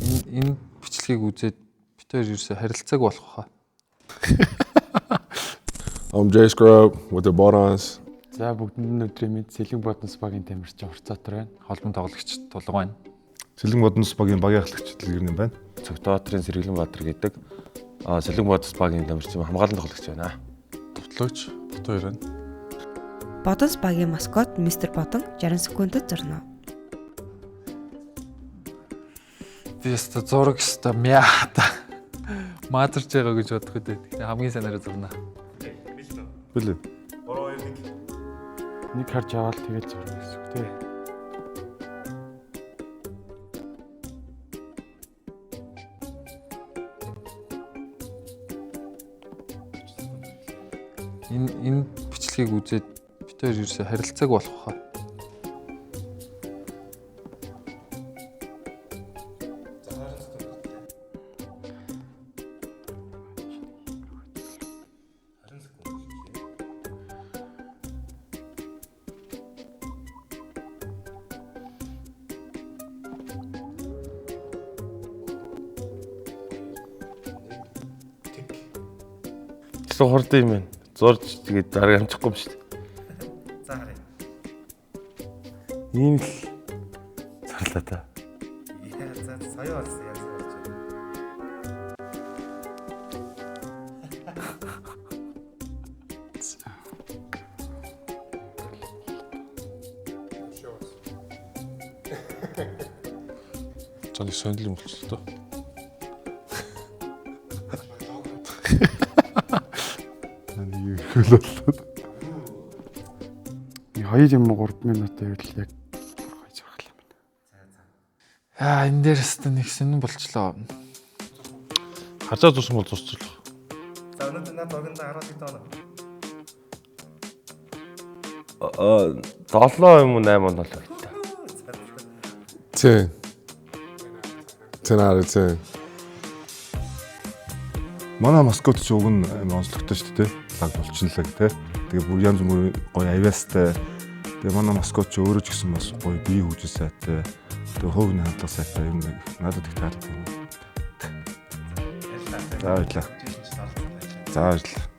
Энэ бичлэгийг үзээд бид хоёр ерөөсөй харилцааг болох хаа. I'm Jay Scrub with the Botons. За бүгдэнд нь өдрийн мэд Сэлэн Бодонс багийн тамирчин Урцаатар байна. Холбон тоглогч Тулга байна. Сэлэн Бодонс багийн багийн ахлагч Дэлгэрэн байна. Цогтоотрын Сэргэлэн Баатар гэдэг Сэлэн Бодонс багийн тамирчин хамгаалалт тоглогч байна. Товтлогч Бот 2 байна. Бодонс багийн маскот Мистер Бодон 60 секундэд зурна. Би яста зураг яста мяата. Маазарч байгаа гэж бодох үү. Тэгэхээр хамгийн санаараа зурна. Билээ. 3-2-1. Нэг харж аваад тэгээд зурна гэсэн үг тий. Энэ бичлэгийг үзээд бид хоёр ерөөсөй харилцааг болох хаа. Гэсэн хурд юм байна. Зурж тэгээд дараг амжихгүй юм шүү дээ. За харъя. Ийм л зарлаа та. За соёо болсон яа. Жаны сонирхол юм болчихлоо. Нэг хөл боллоо. 2 юм уу 3 минут байвал яг гой зурхал юм байна. Аа энэ дээр өстө нэг сонирн болчлоо. Хажаа зурсан бол зурцлах. За өнөөдөр над огондоо 10 хэд оноо. 7 юм уу 8 оноо л байна. 10. 10 out of 10. Манай маскот ч уг нь онцлогтой шүү дээ. Лаг болчихлоо гэх тээ. Тэгээ бүр янз бүр гоё авиастай. Тэгээ манай маскот ч өөрөө ч гэсэн бас гоё бие хөгжил сайтай. Тэгээ хөвгний хандлага сайтай юм надад их таалагдсан. За баярлалаа. За баярлалаа.